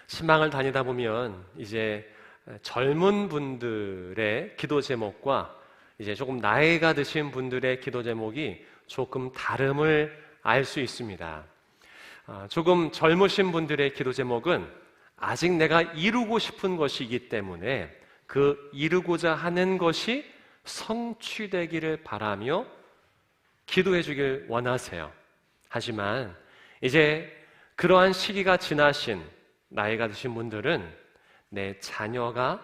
신방을 다니다 보면 이제 젊은 분들의 기도 제목과 이제 조금 나이가 드신 분들의 기도 제목이 조금 다름을 알 수 있습니다. 조금 젊으신 분들의 기도 제목은 아직 내가 이루고 싶은 것이기 때문에 그 이루고자 하는 것이 성취되기를 바라며 기도해 주길 원하세요. 하지만 이제 그러한 시기가 지나신 나이가 드신 분들은 내 자녀가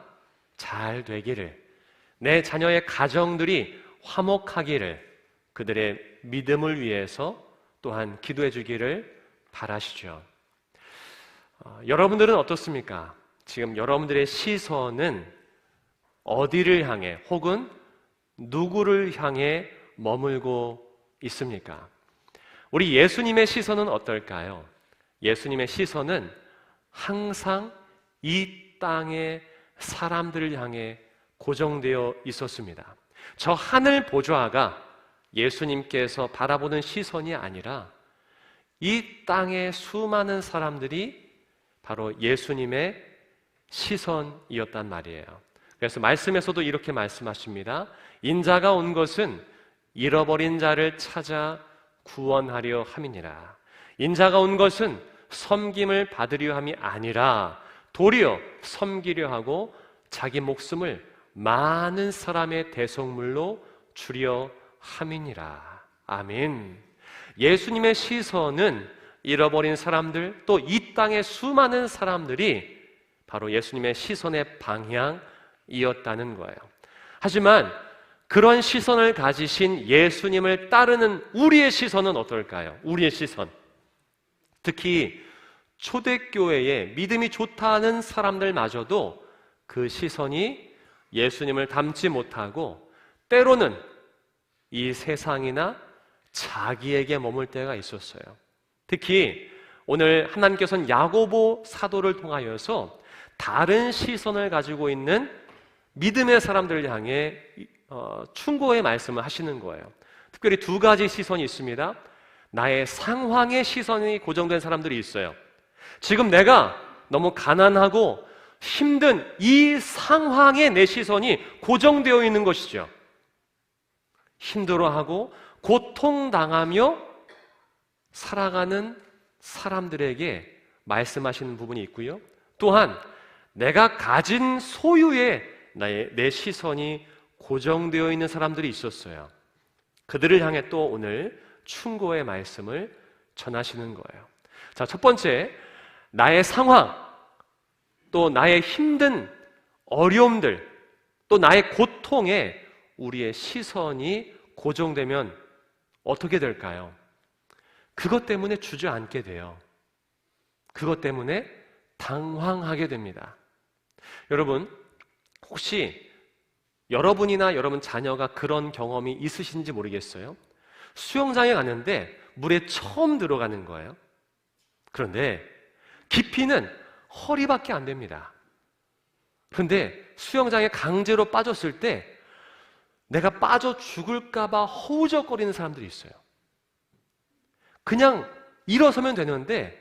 잘 되기를, 내 자녀의 가정들이 화목하기를, 그들의 믿음을 위해서 또한 기도해 주기를 바라시죠. 여러분들은 어떻습니까? 지금 여러분들의 시선은 어디를 향해 혹은 누구를 향해 머물고 있습니까? 우리 예수님의 시선은 어떨까요? 예수님의 시선은 항상 이 땅의 사람들을 향해 고정되어 있었습니다. 저 하늘 보좌가 예수님께서 바라보는 시선이 아니라 이 땅의 수많은 사람들이 바로 예수님의 시선이었단 말이에요. 그래서 말씀에서도 이렇게 말씀하십니다. 인자가 온 것은 잃어버린 자를 찾아 구원하려 함이니라. 인자가 온 것은 섬김을 받으려 함이 아니라 도리어 섬기려 하고 자기 목숨을 많은 사람의 대속물로 주려 함이니라. 아멘. 예수님의 시선은 잃어버린 사람들, 또 이 땅의 수많은 사람들이 바로 예수님의 시선의 방향이었다는 거예요. 하지만 그런 시선을 가지신 예수님을 따르는 우리의 시선은 어떨까요? 우리의 시선, 특히 초대교회에 믿음이 좋다는 사람들마저도 그 시선이 예수님을 닮지 못하고 때로는 이 세상이나 자기에게 머물 때가 있었어요. 특히 오늘 하나님께서는 야고보 사도를 통하여서 다른 시선을 가지고 있는 믿음의 사람들을 향해 충고의 말씀을 하시는 거예요. 특별히 두 가지 시선이 있습니다. 나의 상황의 시선이 고정된 사람들이 있어요. 지금 내가 너무 가난하고 힘든 이 상황에 내 시선이 고정되어 있는 것이죠. 힘들어하고 고통당하며 살아가는 사람들에게 말씀하시는 부분이 있고요. 또한 내가 가진 소유에 내 시선이 고정되어 있는 사람들이 있었어요. 그들을 향해 또 오늘 충고의 말씀을 전하시는 거예요. 자, 첫 번째, 나의 상황, 또 나의 힘든 어려움들, 또 나의 고통에 우리의 시선이 고정되면 어떻게 될까요? 그것 때문에 주저앉게 돼요. 그것 때문에 당황하게 됩니다. 여러분, 혹시 여러분이나 여러분 자녀가 그런 경험이 있으신지 모르겠어요. 수영장에 갔는데 물에 처음 들어가는 거예요. 그런데 깊이는 허리밖에 안 됩니다. 그런데 수영장에 강제로 빠졌을 때 내가 빠져 죽을까 봐 허우적거리는 사람들이 있어요. 그냥 일어서면 되는데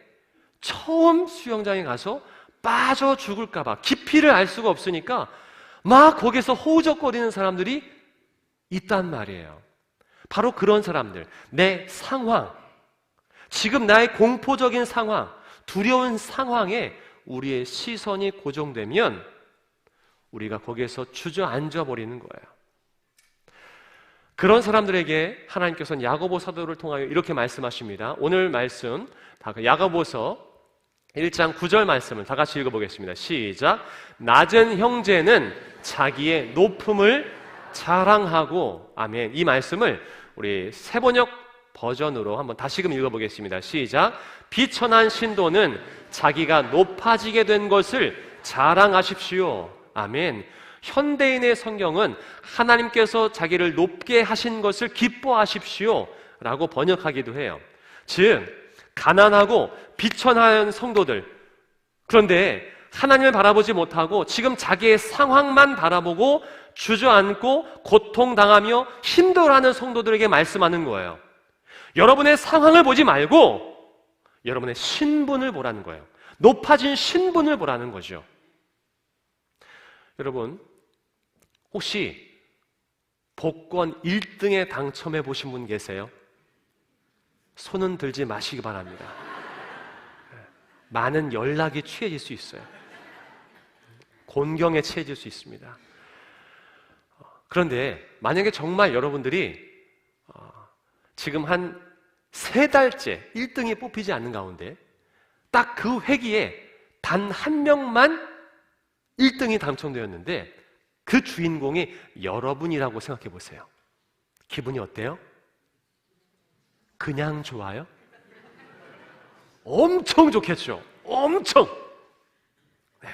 처음 수영장에 가서 빠져 죽을까 봐, 깊이를 알 수가 없으니까 막 거기서 허우적거리는 사람들이 있단 말이에요. 바로 그런 사람들, 내 상황, 지금 나의 공포적인 상황, 두려운 상황에 우리의 시선이 고정되면 우리가 거기에서 주저앉아 버리는 거예요. 그런 사람들에게 하나님께서는 야고보 사도를 통하여 이렇게 말씀하십니다. 오늘 말씀 야고보서 1장 9절 말씀을 다 같이 읽어보겠습니다. 시작. 낮은 형제는 자기의 높음을 자랑하고, 아멘. 이 말씀을 우리 새번역 버전으로 한번 다시금 읽어보겠습니다. 시작. 비천한 신도는 자기가 높아지게 된 것을 자랑하십시오. 아멘. 현대인의 성경은 하나님께서 자기를 높게 하신 것을 기뻐하십시오 라고 번역하기도 해요. 즉 가난하고 비천한 성도들, 그런데 하나님을 바라보지 못하고 지금 자기의 상황만 바라보고 주저앉고 고통당하며 힘들어하는 성도들에게 말씀하는 거예요. 여러분의 상황을 보지 말고 여러분의 신분을 보라는 거예요. 높아진 신분을 보라는 거죠. 여러분, 혹시 복권 1등에 당첨해 보신 분 계세요? 손은 들지 마시기 바랍니다. 많은 연락이 취해질 수 있어요. 곤경에 취해질 수 있습니다. 그런데 만약에 정말 여러분들이 지금 한 3달째 1등이 뽑히지 않는 가운데 딱 그 회기에 단 한 명만 1등이 당첨되었는데 그 주인공이 여러분이라고 생각해 보세요. 기분이 어때요? 그냥 좋아요? 엄청 좋겠죠? 엄청! 네.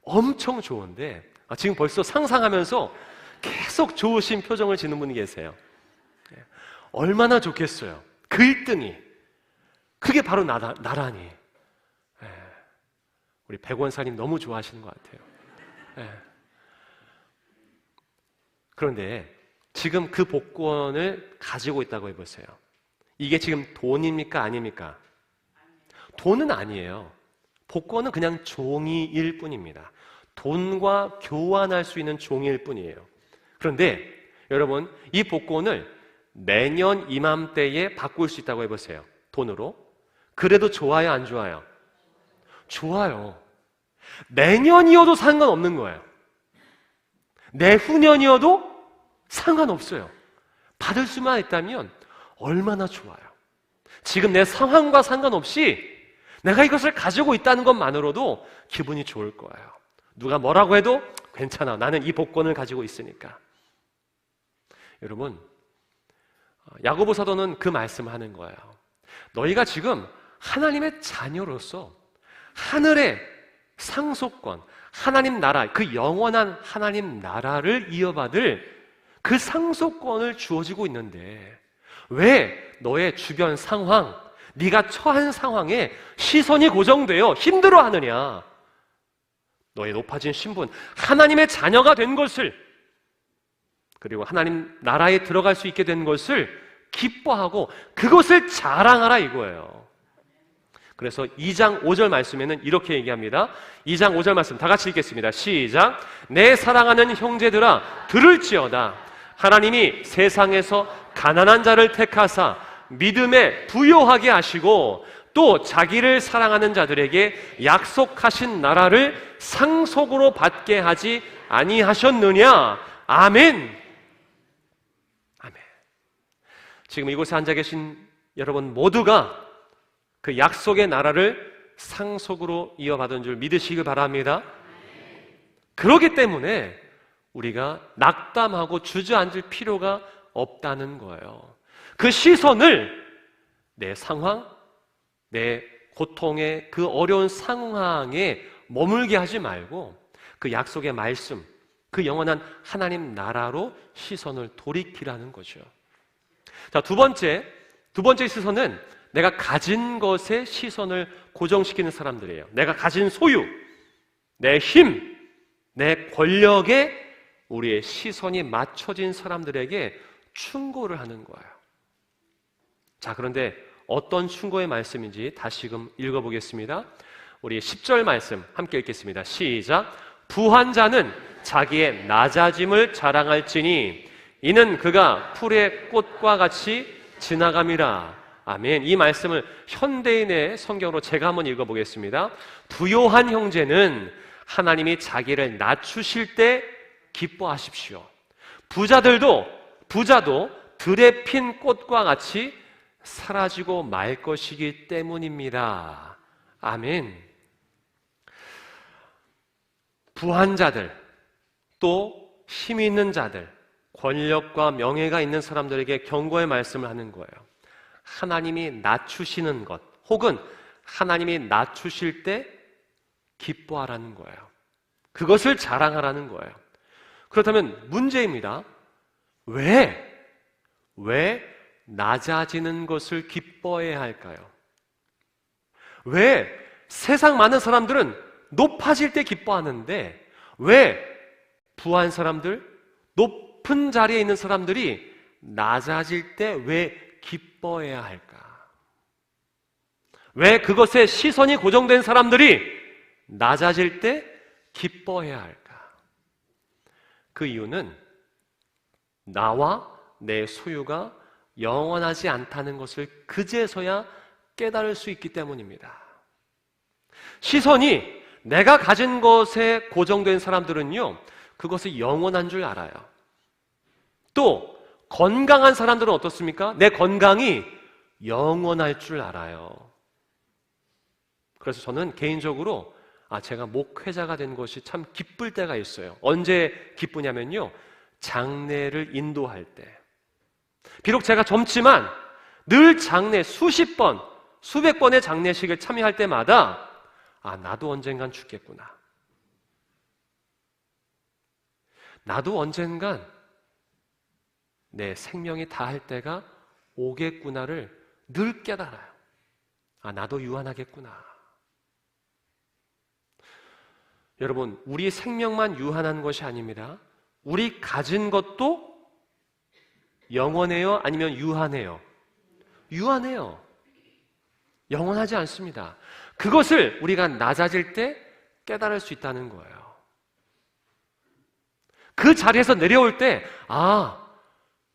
엄청 좋은데 지금 벌써 상상하면서 계속 좋으신 표정을 짓는 분이 계세요. 네. 얼마나 좋겠어요? 그 1등이 그게 바로 나라니. 네. 우리 백원사님 너무 좋아하시는 것 같아요. 네. 그런데 지금 그 복권을 가지고 있다고 해보세요. 이게 지금 돈입니까? 아닙니까? 돈은 아니에요. 복권은 그냥 종이일 뿐입니다. 돈과 교환할 수 있는 종이일 뿐이에요. 그런데 여러분, 이 복권을 내년 이맘때에 바꿀 수 있다고 해보세요. 돈으로. 그래도 좋아요, 안 좋아요? 좋아요. 내년이어도 상관없는 거예요. 내후년이어도 상관없어요. 받을 수만 있다면 얼마나 좋아요. 지금 내 상황과 상관없이 내가 이것을 가지고 있다는 것만으로도 기분이 좋을 거예요. 누가 뭐라고 해도 괜찮아. 나는 이 복권을 가지고 있으니까. 여러분, 야고보 사도는 그 말씀을 하는 거예요. 너희가 지금 하나님의 자녀로서 하늘의 상속권, 하나님 나라, 그 영원한 하나님 나라를 이어받을 그 상속권을 주어지고 있는데 왜 너의 주변 상황, 네가 처한 상황에 시선이 고정되어 힘들어하느냐? 너의 높아진 신분, 하나님의 자녀가 된 것을, 그리고 하나님 나라에 들어갈 수 있게 된 것을 기뻐하고 그것을 자랑하라 이거예요. 그래서 2장 5절 말씀에는 이렇게 얘기합니다. 2장 5절 말씀 다 같이 읽겠습니다. 시작. 내 사랑하는 형제들아 들을지어다. 하나님이 세상에서 가난한 자를 택하사 믿음에 부요하게 하시고 또 자기를 사랑하는 자들에게 약속하신 나라를 상속으로 받게 하지 아니하셨느냐? 아멘. 아멘. 지금 이곳에 앉아 계신 여러분 모두가 그 약속의 나라를 상속으로 이어받은 줄 믿으시길 바랍니다. 그렇기 때문에 우리가 낙담하고 주저앉을 필요가 없다는 거예요. 그 시선을 내 상황, 내 고통의 그 어려운 상황에 머물게 하지 말고 그 약속의 말씀, 그 영원한 하나님 나라로 시선을 돌이키라는 거죠. 자, 두 번째 시선은 내가 가진 것에 시선을 고정시키는 사람들이에요. 내가 가진 소유, 내 힘, 내 권력에 우리의 시선이 맞춰진 사람들에게 충고를 하는 거예요. 자, 그런데 어떤 충고의 말씀인지 다시금 읽어보겠습니다. 우리 10절 말씀 함께 읽겠습니다. 시작. 부한 자는 자기의 낮아짐을 자랑할지니 이는 그가 풀의 꽃과 같이 지나감이라. 아멘. 이 말씀을 현대인의 성경으로 제가 한번 읽어보겠습니다. 부요한 형제는 하나님이 자기를 낮추실 때 기뻐하십시오. 부자도 들에 핀 꽃과 같이 사라지고 말 것이기 때문입니다. 아멘. 부한 자들, 또 힘이 있는 자들, 권력과 명예가 있는 사람들에게 경고의 말씀을 하는 거예요. 하나님이 낮추시는 것, 혹은 하나님이 낮추실 때 기뻐하라는 거예요. 그것을 자랑하라는 거예요. 그렇다면 문제입니다. 왜 낮아지는 것을 기뻐해야 할까요? 왜 세상 많은 사람들은 높아질 때 기뻐하는데 왜 부한 사람들, 높은 자리에 있는 사람들이 낮아질 때 왜 기뻐해야 할까? 왜 그것에 시선이 고정된 사람들이 낮아질 때 기뻐해야 할까? 그 이유는 나와 내 소유가 영원하지 않다는 것을 그제서야 깨달을 수 있기 때문입니다. 시선이 내가 가진 것에 고정된 사람들은요, 그것이 영원한 줄 알아요. 또 건강한 사람들은 어떻습니까? 내 건강이 영원할 줄 알아요. 그래서 저는 개인적으로 제가 목회자가 된 것이 참 기쁠 때가 있어요. 언제 기쁘냐면요, 장례를 인도할 때. 비록 제가 젊지만 늘 장례 수십 번, 수백 번의 장례식을 참여할 때마다 나도 언젠간 죽겠구나. 나도 언젠간 내 생명이 다할 때가 오겠구나를 늘 깨달아요. 나도 유한하겠구나. 여러분, 우리 생명만 유한한 것이 아닙니다. 우리 가진 것도 영원해요? 아니면 유한해요? 유한해요. 영원하지 않습니다. 그것을 우리가 낮아질 때 깨달을 수 있다는 거예요. 그 자리에서 내려올 때,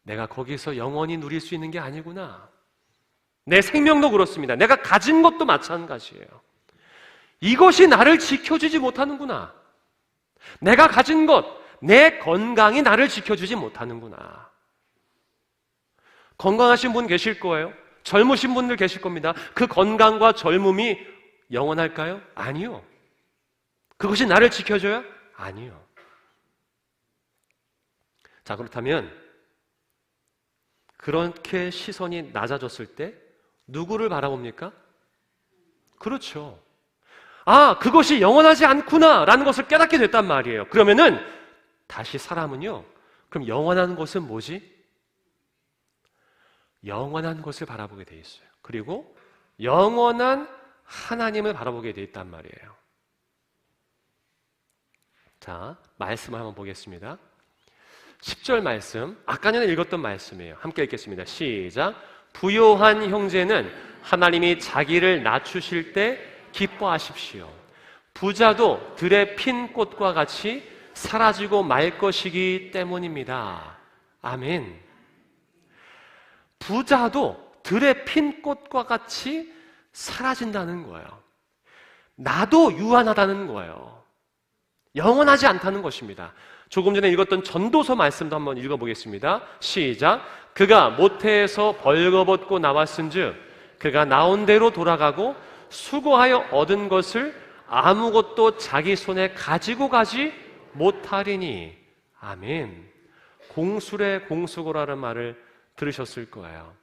내가 거기서 영원히 누릴 수 있는 게 아니구나. 내 생명도 그렇습니다. 내가 가진 것도 마찬가지예요. 이것이 나를 지켜주지 못하는구나. 내가 가진 것, 내 건강이 나를 지켜주지 못하는구나. 건강하신 분 계실 거예요. 젊으신 분들 계실 겁니다. 그 건강과 젊음이 영원할까요? 아니요. 그것이 나를 지켜줘요? 아니요. 자, 그렇다면 그렇게 시선이 낮아졌을 때 누구를 바라봅니까? 그렇죠. 그것이 영원하지 않구나 라는 것을 깨닫게 됐단 말이에요. 그러면은 다시 사람은요, 그럼 영원한 것은 뭐지? 영원한 것을 바라보게 돼 있어요. 그리고 영원한 하나님을 바라보게 돼 있단 말이에요. 자, 말씀을 한번 보겠습니다. 10절 말씀, 아까 전에 읽었던 말씀이에요. 함께 읽겠습니다. 시작. 부요한 형제는 하나님이 자기를 낮추실 때 기뻐하십시오. 부자도 들에 핀 꽃과 같이 사라지고 말 것이기 때문입니다. 아멘. 부자도 들에 핀 꽃과 같이 사라진다는 거예요. 나도 유한하다는 거예요. 영원하지 않다는 것입니다. 조금 전에 읽었던 전도서 말씀도 한번 읽어보겠습니다. 시작. 그가 모태에서 벌거벗고 나왔은즉 그가 나온 대로 돌아가고 수고하여 얻은 것을 아무것도 자기 손에 가지고 가지 못하리니. 아멘. 공술의 공수고라는 말을 들으셨을 거예요.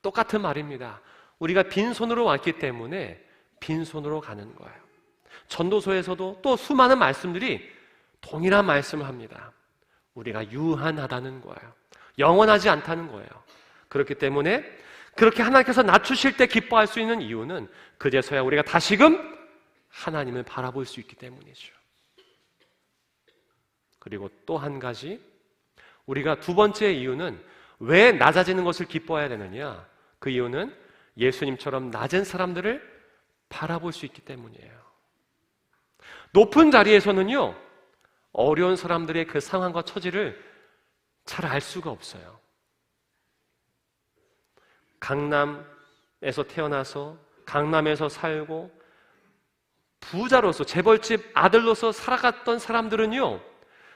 똑같은 말입니다. 우리가 빈손으로 왔기 때문에 빈손으로 가는 거예요. 전도서에서도 또 수많은 말씀들이 동일한 말씀을 합니다. 우리가 유한하다는 거예요. 영원하지 않다는 거예요. 그렇기 때문에 그렇게 하나님께서 낮추실 때 기뻐할 수 있는 이유는 그제서야 우리가 다시금 하나님을 바라볼 수 있기 때문이죠. 그리고 또 한 가지, 우리가 두 번째 이유는 왜 낮아지는 것을 기뻐해야 되느냐? 그 이유는 예수님처럼 낮은 사람들을 바라볼 수 있기 때문이에요. 높은 자리에서는요, 어려운 사람들의 그 상황과 처지를 잘 알 수가 없어요. 강남에서 태어나서 강남에서 살고 부자로서 재벌집 아들로서 살아갔던 사람들은요,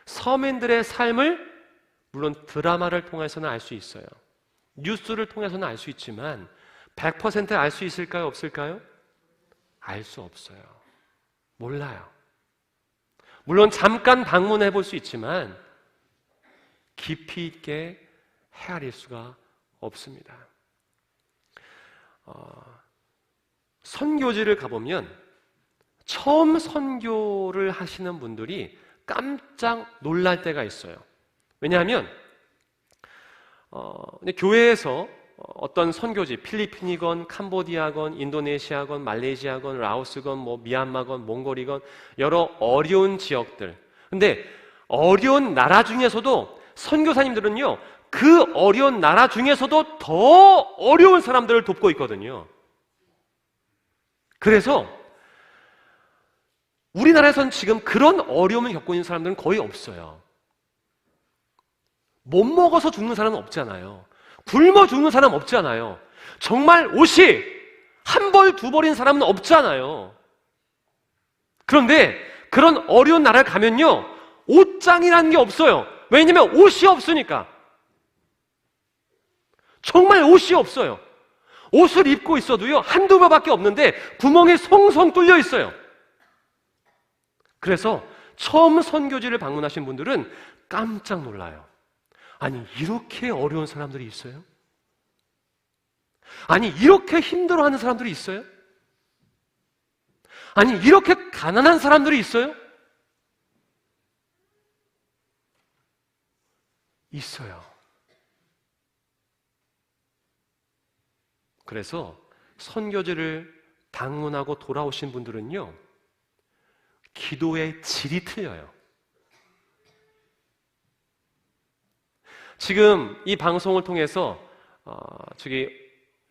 서민들의 삶을 물론 드라마를 통해서는 알 수 있어요. 뉴스를 통해서는 알 수 있지만 100% 알 수 있을까요? 없을까요? 알 수 없어요. 몰라요. 물론 잠깐 방문해 볼 수 있지만 깊이 있게 헤아릴 수가 없습니다. 선교지를 가보면 처음 선교를 하시는 분들이 깜짝 놀랄 때가 있어요. 왜냐하면 교회에서 어떤 선교지, 필리핀이건 캄보디아건 인도네시아건 말레이시아건 라오스건 미얀마건 몽골이건 여러 어려운 지역들, 근데 어려운 나라 중에서도 선교사님들은요, 그 어려운 나라 중에서도 더 어려운 사람들을 돕고 있거든요. 그래서 우리나라에서는 지금 그런 어려움을 겪고 있는 사람들은 거의 없어요. 못 먹어서 죽는 사람은 없잖아요. 굶어 죽는 사람 없잖아요. 정말 옷이 한 벌, 두 벌인 사람은 없잖아요. 그런데 그런 어려운 나라를 가면요, 옷장이라는 게 없어요. 왜냐면 옷이 없으니까. 정말 옷이 없어요. 옷을 입고 있어도요, 한두 벌밖에 없는데 구멍이 송송 뚫려 있어요. 그래서 처음 선교지를 방문하신 분들은 깜짝 놀라요. 아니, 이렇게 어려운 사람들이 있어요? 아니, 이렇게 힘들어하는 사람들이 있어요? 아니, 이렇게 가난한 사람들이 있어요? 있어요. 그래서 선교지를 방문하고 돌아오신 분들은요, 기도의 질이 틀려요. 지금 이 방송을 통해서 저기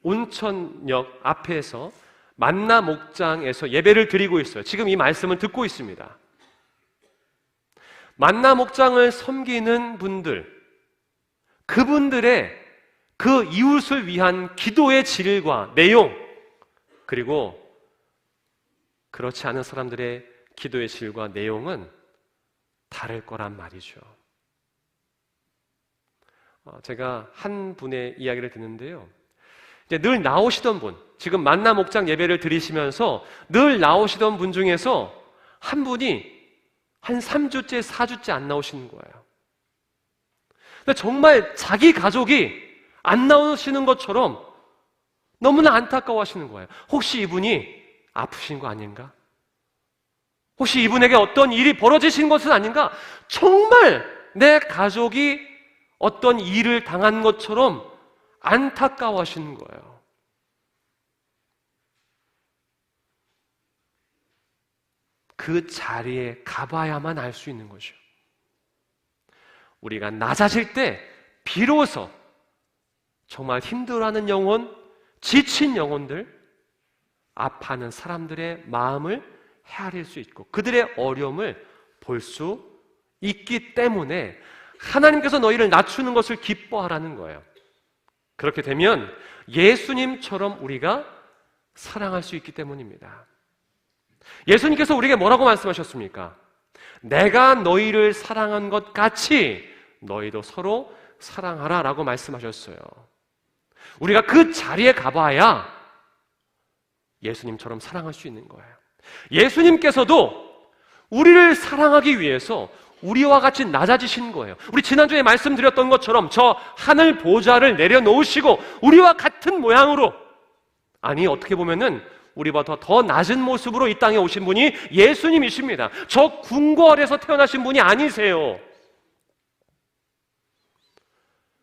온천역 앞에서 만나 목장에서 예배를 드리고 있어요. 지금 이 말씀을 듣고 있습니다. 만나 목장을 섬기는 분들, 그분들의 그 이웃을 위한 기도의 질과 내용, 그리고 그렇지 않은 사람들의 기도의 질과 내용은 다를 거란 말이죠. 제가 한 분의 이야기를 듣는데요, 이제 늘 나오시던 분, 지금 만나 목장 예배를 드리시면서 늘 나오시던 분 중에서 한 분이 한 3주째, 4주째 안 나오시는 거예요. 근데 정말 자기 가족이 안 나오시는 것처럼 너무나 안타까워 하시는 거예요. 혹시 이분이 아프신 거 아닌가? 혹시 이분에게 어떤 일이 벌어지신 것은 아닌가? 정말 내 가족이 어떤 일을 당한 것처럼 안타까워 하시는 거예요. 그 자리에 가봐야만 알 수 있는 거죠. 우리가 낮아질 때 비로소 정말 힘들어하는 영혼, 지친 영혼들, 아파하는 사람들의 마음을 헤아릴 수 있고 그들의 어려움을 볼 수 있기 때문에 하나님께서 너희를 낮추는 것을 기뻐하라는 거예요. 그렇게 되면 예수님처럼 우리가 사랑할 수 있기 때문입니다. 예수님께서 우리에게 뭐라고 말씀하셨습니까? 내가 너희를 사랑한 것 같이 너희도 서로 사랑하라 라고 말씀하셨어요. 우리가 그 자리에 가봐야 예수님처럼 사랑할 수 있는 거예요. 예수님께서도 우리를 사랑하기 위해서 우리와 같이 낮아지신 거예요. 우리 지난주에 말씀드렸던 것처럼 저 하늘 보좌를 내려놓으시고 우리와 같은 모양으로, 아니 어떻게 보면은 우리보다 더 낮은 모습으로 이 땅에 오신 분이 예수님이십니다. 저 궁궐 아래서 태어나신 분이 아니세요.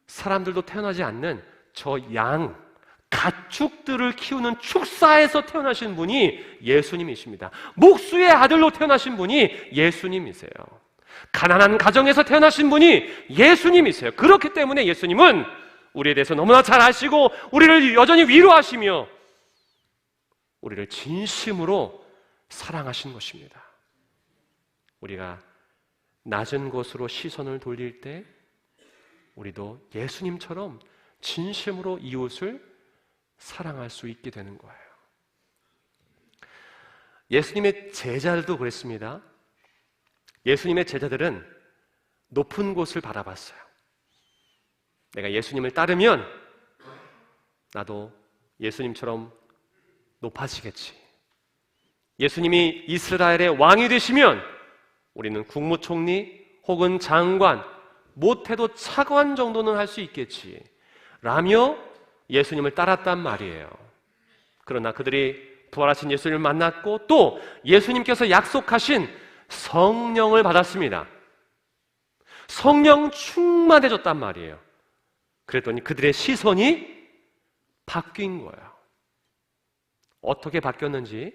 사람들도 태어나지 않는 저 양, 가축들을 키우는 축사에서 태어나신 분이 예수님이십니다. 목수의 아들로 태어나신 분이 예수님이세요. 가난한 가정에서 태어나신 분이 예수님이세요. 그렇기 때문에 예수님은 우리에 대해서 너무나 잘 아시고 우리를 여전히 위로하시며 우리를 진심으로 사랑하신 것입니다. 우리가 낮은 곳으로 시선을 돌릴 때 우리도 예수님처럼 진심으로 이웃을 사랑할 수 있게 되는 거예요. 예수님의 제자들도 그랬습니다. 예수님의 제자들은 높은 곳을 바라봤어요. 내가 예수님을 따르면 나도 예수님처럼 높아지겠지. 예수님이 이스라엘의 왕이 되시면 우리는 국무총리 혹은 장관, 못해도 차관 정도는 할 수 있겠지 라며 예수님을 따랐단 말이에요. 그러나 그들이 부활하신 예수님을 만났고 또 예수님께서 약속하신 성령을 받았습니다. 성령 충만해졌단 말이에요. 그랬더니 그들의 시선이 바뀐 거예요. 어떻게 바뀌었는지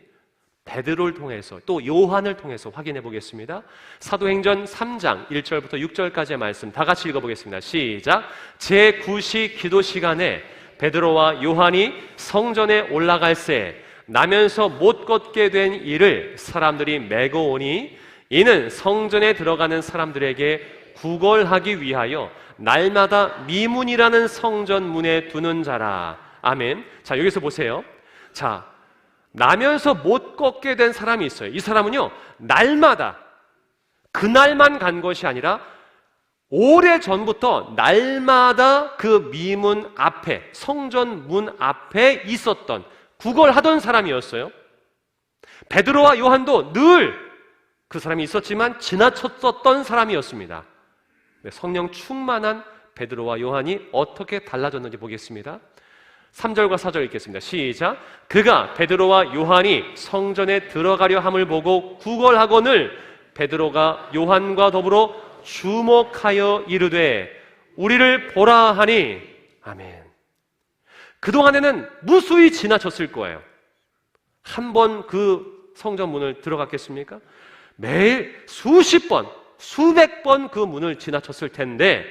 베드로를 통해서 또 요한을 통해서 확인해 보겠습니다. 사도행전 3장 1절부터 6절까지의 말씀 다 같이 읽어보겠습니다. 시작. 제9시 기도 시간에 베드로와 요한이 성전에 올라갈새 나면서 못 걷게 된 이를 사람들이 메고 오니 이는 성전에 들어가는 사람들에게 구걸하기 위하여 날마다 미문이라는 성전 문에 두는 자라. 아멘. 자, 여기서 보세요. 자, 나면서 못 걷게 된 사람이 있어요. 이 사람은요, 날마다 그날만 간 것이 아니라 오래 전부터 날마다 그 미문 앞에, 성전 문 앞에 있었던, 구걸하던 사람이었어요. 베드로와 요한도 늘 그 사람이 있었지만 지나쳤었던 사람이었습니다. 성령 충만한 베드로와 요한이 어떻게 달라졌는지 보겠습니다. 3절과 4절 읽겠습니다. 시작. 그가 베드로와 요한이 성전에 들어가려 함을 보고 구걸하거늘 베드로가 요한과 더불어 주목하여 이르되 우리를 보라 하니. 아멘. 그동안에는 무수히 지나쳤을 거예요. 한 번 그 성전 문을 들어갔겠습니까? 매일 수십 번, 수백 번 그 문을 지나쳤을 텐데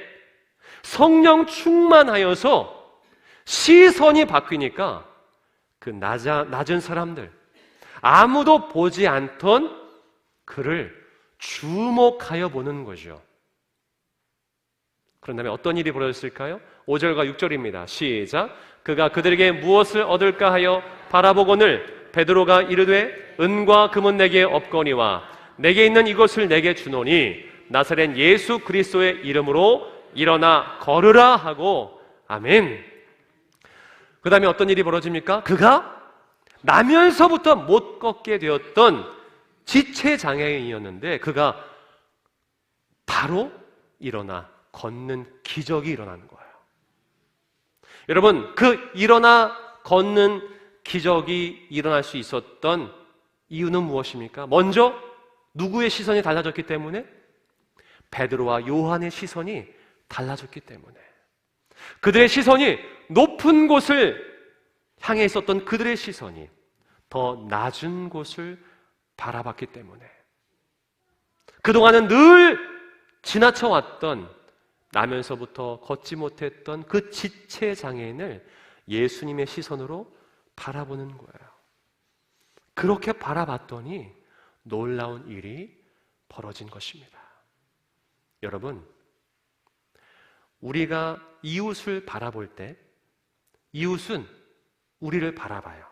성령 충만하여서 시선이 바뀌니까 그 낮은 사람들, 아무도 보지 않던 그를 주목하여 보는 거죠. 그런 다음에 어떤 일이 벌어졌을까요? 5절과 6절입니다. 시작. 그가 그들에게 무엇을 얻을까 하여 바라보거늘 베드로가 이르되 은과 금은 내게 없거니와 내게 있는 이것을 내게 주노니 나사렛 예수 그리스도의 이름으로 일어나 걸으라 하고. 아멘. 그 다음에 어떤 일이 벌어집니까? 그가 나면서부터 못 걷게 되었던 지체장애인이었는데 그가 바로 일어나 걷는 기적이 일어나는 거예요. 여러분, 그 일어나 걷는 기적이 일어날 수 있었던 이유는 무엇입니까? 먼저 누구의 시선이 달라졌기 때문에? 베드로와 요한의 시선이 달라졌기 때문에. 그들의 시선이 높은 곳을 향해 있었던 그들의 시선이 더 낮은 곳을 바라봤기 때문에. 그동안은 늘 지나쳐왔던, 나면서부터 걷지 못했던 그 지체장애인을 예수님의 시선으로 바라보는 거예요. 그렇게 바라봤더니 놀라운 일이 벌어진 것입니다. 여러분, 우리가 이웃을 바라볼 때 이웃은 우리를 바라봐요.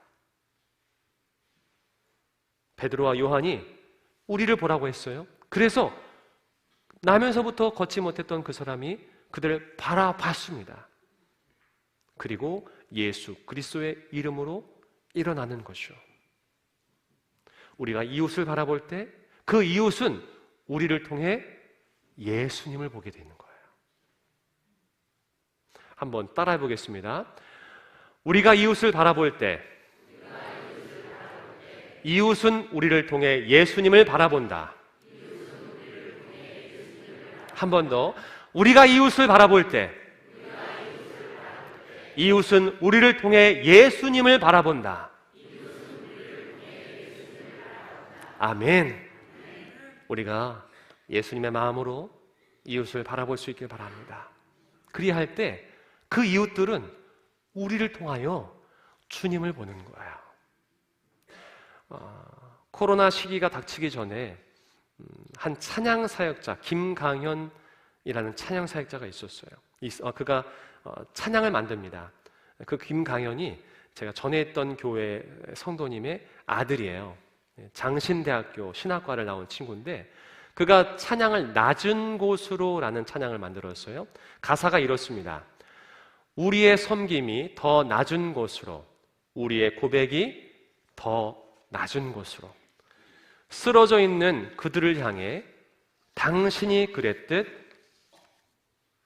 베드로와 요한이 우리를 보라고 했어요. 그래서 나면서부터 걷지 못했던 그 사람이 그들을 바라봤습니다. 그리고 예수 그리스도의 이름으로 일어나는 것이죠. 우리가 이웃을 바라볼 때 그 이웃은 우리를 통해 예수님을 보게 되는 거예요. 한번 따라해 보겠습니다. 우리가 이웃을 바라볼 때 이웃은 우리를 통해 예수님을 바라본다. 한 번 더. 우리가 이웃을 바라볼 때 이웃은 우리를 통해 예수님을 바라본다. 아멘. 우리가 예수님의 마음으로 이웃을 바라볼 수 있길 바랍니다. 그리할 때 그 이웃들은 우리를 통하여 주님을 보는 거예요. 코로나 시기가 닥치기 전에 한 찬양 사역자, 김강현이라는 찬양 사역자가 있었어요. 그가 찬양을 만듭니다. 그 김강현이 제가 전에 있던 교회 성도님의 아들이에요. 장신대학교 신학과를 나온 친구인데 그가 찬양을 낮은 곳으로 라는 찬양을 만들었어요. 가사가 이렇습니다. 우리의 섬김이 더 낮은 곳으로, 우리의 고백이 더 낮은 곳으로, 쓰러져 있는 그들을 향해 당신이 그랬듯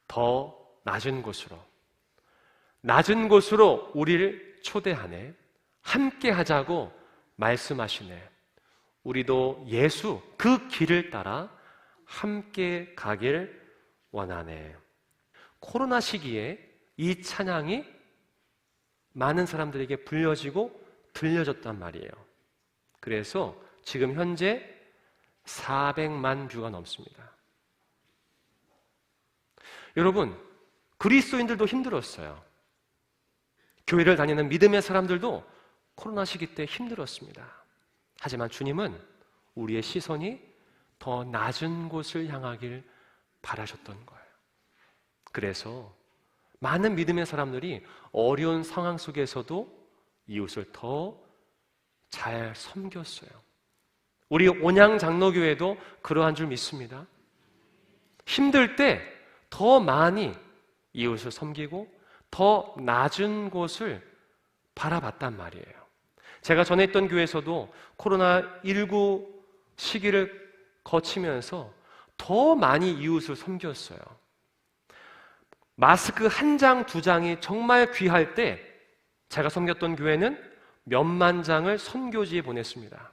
더 낮은 곳으로, 낮은 곳으로 우리를 초대하네. 함께 하자고 말씀하시네. 우리도 예수 그 길을 따라 함께 가길 원하네. 코로나 시기에 이 찬양이 많은 사람들에게 불려지고 들려졌단 말이에요. 그래서 지금 현재 400만 뷰가 넘습니다. 여러분, 그리스도인들도 힘들었어요. 교회를 다니는 믿음의 사람들도 코로나 시기 때 힘들었습니다. 하지만 주님은 우리의 시선이 더 낮은 곳을 향하길 바라셨던 거예요. 그래서 많은 믿음의 사람들이 어려운 상황 속에서도 이웃을 더 잘 섬겼어요. 우리 온양 장로교회도 그러한 줄 믿습니다. 힘들 때 더 많이 이웃을 섬기고 더 낮은 곳을 바라봤단 말이에요. 제가 전에 있던 교회에서도 코로나19 시기를 거치면서 더 많이 이웃을 섬겼어요. 마스크 한 장, 두 장이 정말 귀할 때 제가 섬겼던 교회는 몇만 장을 선교지에 보냈습니다.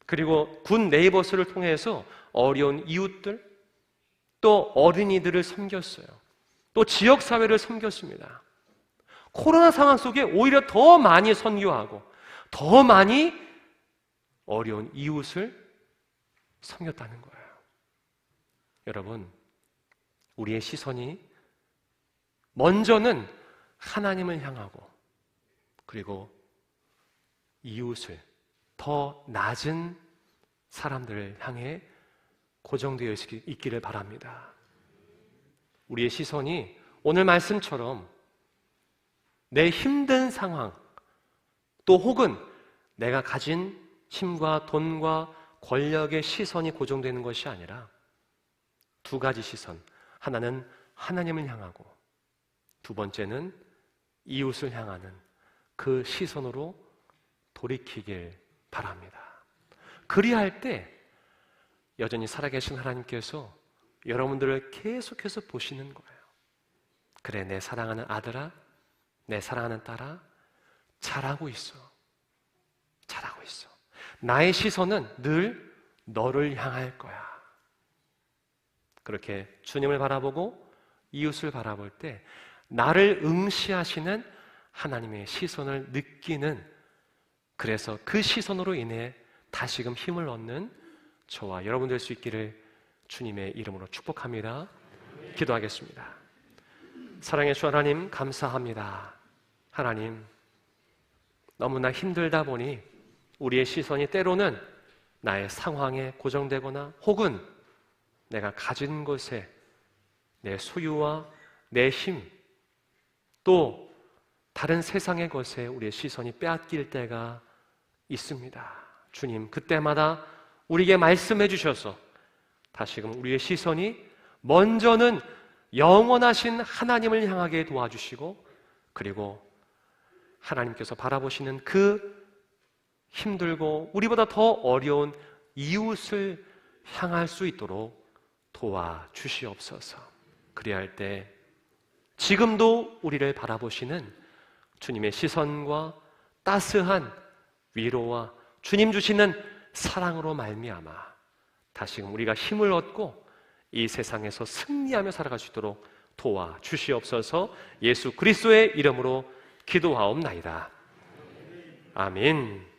그리고 군 네이버스를 통해서 어려운 이웃들, 또 어린이들을 섬겼어요. 또 지역사회를 섬겼습니다. 코로나 상황 속에 오히려 더 많이 선교하고 더 많이 어려운 이웃을 섬겼다는 거예요. 여러분, 우리의 시선이 먼저는 하나님을 향하고 그리고 이웃을 더 낮은 사람들을 향해 고정되어 있기를 바랍니다. 우리의 시선이 오늘 말씀처럼 내 힘든 상황 또 혹은 내가 가진 힘과 돈과 권력의 시선이 고정되는 것이 아니라 두 가지 시선, 하나는 하나님을 향하고 두 번째는 이웃을 향하는 그 시선으로 돌이키길 바랍니다. 그리할 때 여전히 살아계신 하나님께서 여러분들을 계속해서 보시는 거예요. 그래, 내 사랑하는 아들아, 내 사랑하는 딸아, 잘하고 있어. 잘하고 있어. 나의 시선은 늘 너를 향할 거야. 그렇게 주님을 바라보고 이웃을 바라볼 때 나를 응시하시는 하나님의 시선을 느끼는, 그래서 그 시선으로 인해 다시금 힘을 얻는 저와 여러분 될 수 있기를 주님의 이름으로 축복합니다. 기도하겠습니다. 사랑의 주 하나님, 감사합니다. 하나님, 너무나 힘들다 보니 우리의 시선이 때로는 나의 상황에 고정되거나 혹은 내가 가진 것에, 내 소유와 내 힘, 또 다른 세상의 것에 우리의 시선이 빼앗길 때가 있습니다. 주님, 그때마다 우리에게 말씀해 주셔서 다시금 우리의 시선이 먼저는 영원하신 하나님을 향하게 도와주시고, 그리고 하나님께서 바라보시는 그 힘들고 우리보다 더 어려운 이웃을 향할 수 있도록 도와주시옵소서. 그리할 때 지금도 우리를 바라보시는 주님의 시선과 따스한 위로와 주님 주시는 사랑으로 말미암아 다시금 우리가 힘을 얻고 이 세상에서 승리하며 살아갈 수 있도록 도와주시옵소서. 예수 그리스도의 이름으로 기도하옵나이다. 아멘.